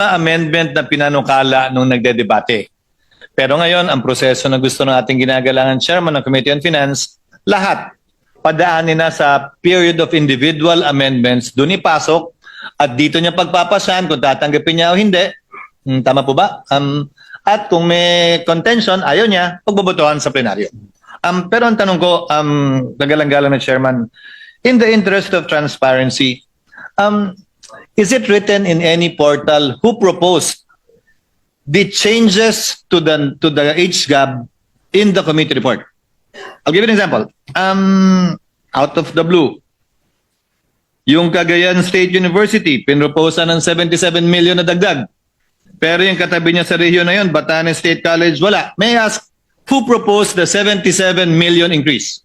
amendment na pinanukala nung nagdedebate. Pero ngayon, ang proseso na gusto ng ating ginagalangan chairman ng Committee on Finance, lahat padaanin na sa period of individual amendments, doon ipasok at dito niya pagpapasahan kung tatanggapin niya o hindi. Tama po ba? At kung may contention, ayaw niya, pagbobotohan sa plenaryo. Pero ang tanong ko, nagalang-galang na chairman, in the interest of transparency, is it written in any portal who proposed the changes to the HGAB in the committee report? I'll give you an example. Out of the blue, yung Cagayan State University, pinroposa ng 77 million na dagdag. Pero yung katabi niya sa rehiyon na yun, Batanes State College, wala. May I ask, who proposed the 77 million increase?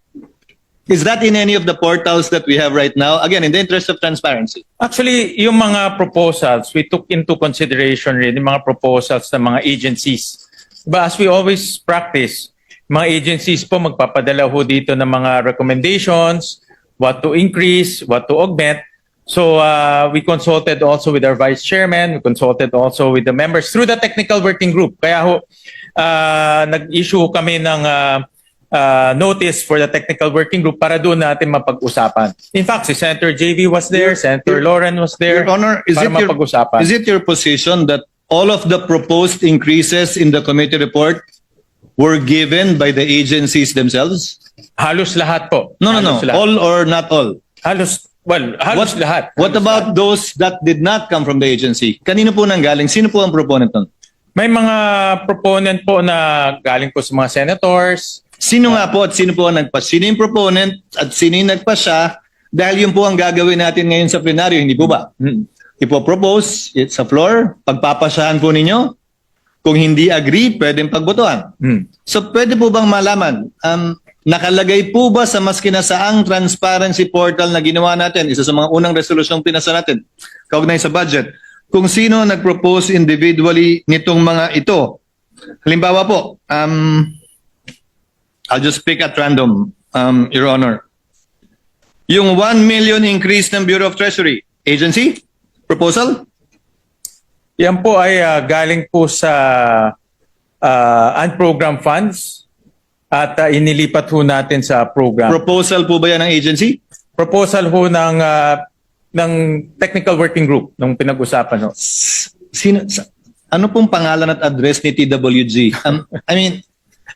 Is that in any of the portals that we have right now? Again, in the interest of transparency. Actually, yung mga proposals, we took into consideration rin yung mga proposals ng mga agencies. But as we always practice, mga agencies po magpapadala ho dito ng mga recommendations, what to increase, what to augment. So we consulted also with our vice chairman, we consulted also with the members through the technical working group. Kaya ho, nag-issue kami ng notice for the technical working group para doon natin mapag-usapan. In fact, si Senator JV was there, Senator Lauren was there. Your Honor, para mapag-usapan. is it your position that all of the proposed increases in the committee report were given by the agencies themselves? Halos lahat po. No. Halos lahat. All or not all? Halos lahat. What about those that did not come from the agency? Kanino po nanggaling? Sino po ang proponent nun? May mga proponent po na galing po sa mga senators. Sino nga po at sino po ang nagpas? Sino yung proponent at sino yung nagpasya? Dahil yun po ang gagawin natin ngayon sa plenaryo, hindi po ba? Ipopropose sa floor, pagpapasyahan po ninyo. Kung hindi agree, pwedeng pagbotohan. So pwede po bang malaman, nakalagay po ba sa mas kinasaang transparency portal na ginawa natin, isa sa mga unang resolusyong pinasa natin, kaugnay sa budget, kung sino nag-propose individually nitong mga ito? Halimbawa po, I'll just pick at random, Your Honor. Yung 1 million increase ng Bureau of Treasury, agency? Proposal? Yan po ay galing po sa unprogrammed funds at inilipat ho natin sa program. Proposal po ba yan ng agency? Proposal ho ng technical working group nung pinag-usapan ho. Ano pong pangalan at address ni TWG? I mean,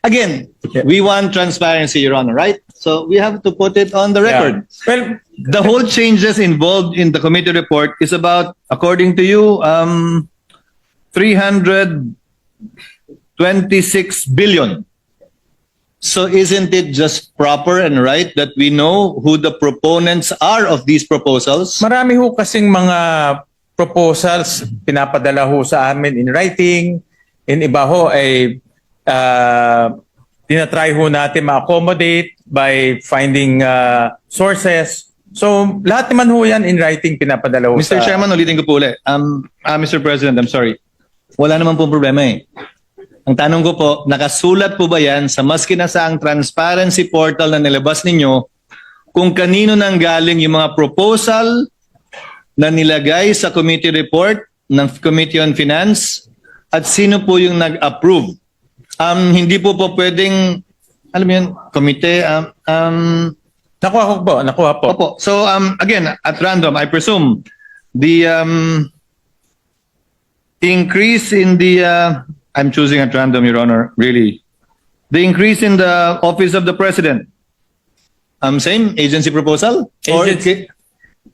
again, we want transparency, Your Honor, right? So we have to put it on the record. Yeah. Well, the whole changes involved in the committee report is about, according to you, 326 billion. So isn't it just proper and right that we know who the proponents are of these proposals? marami ho kasing mga proposals pinapadala ho sa amin in writing. In iba ho ay tinatry ho natin ma-accommodate by finding sources. So lahat naman ho yan in writing pinapadala ho Mr. Chairman, ulitin ko po ulit. Mr. President, I'm sorry. Wala naman pong problema eh. Ang tanong ko po, nakasulat po ba yan sa mas kinasaang transparency portal na nilabas ninyo kung kanino nang galing yung mga proposal na nilagay sa committee report ng Committee on Finance at sino po yung nag-approve? Hindi po pwedeng, alam mo yun, komite, Nakuha po. Opo. So again, at random, I presume the increase in the I'm choosing at random, Your Honor, really. The increase in the office of the president. Same agency proposal?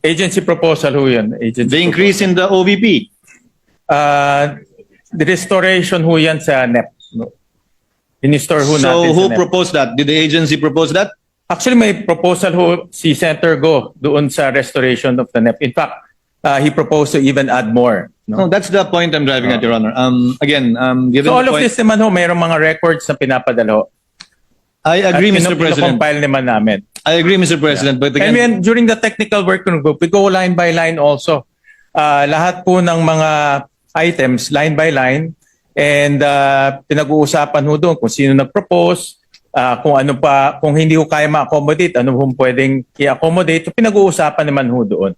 Agency proposal ho yan. The increase in the OVP. The restoration ho yan sa NEP. No? In-store ho natin So sa who NEP. proposed that? Did the agency propose that? Actually, may proposal ho si Senator Go doon sa restoration of the NEP. In fact, he proposed to even add more. No, that's the point I'm driving at, Your Honor. Again, given So all the of point, this naman ho, mayroong mga records na pinapadala ho. I agree, Mr. President. Compile naman namin. I agree, Mr. President. But And again, then, during the technical working group, we go line by line also. Lahat po ng mga items, line by line. And pinag-uusapan ho doon kung sino nag-propose, kung ano pa, kung hindi ho kaya ma-accommodate, ano ho pwedeng i-accommodate. Pinag-uusapan naman ho doon.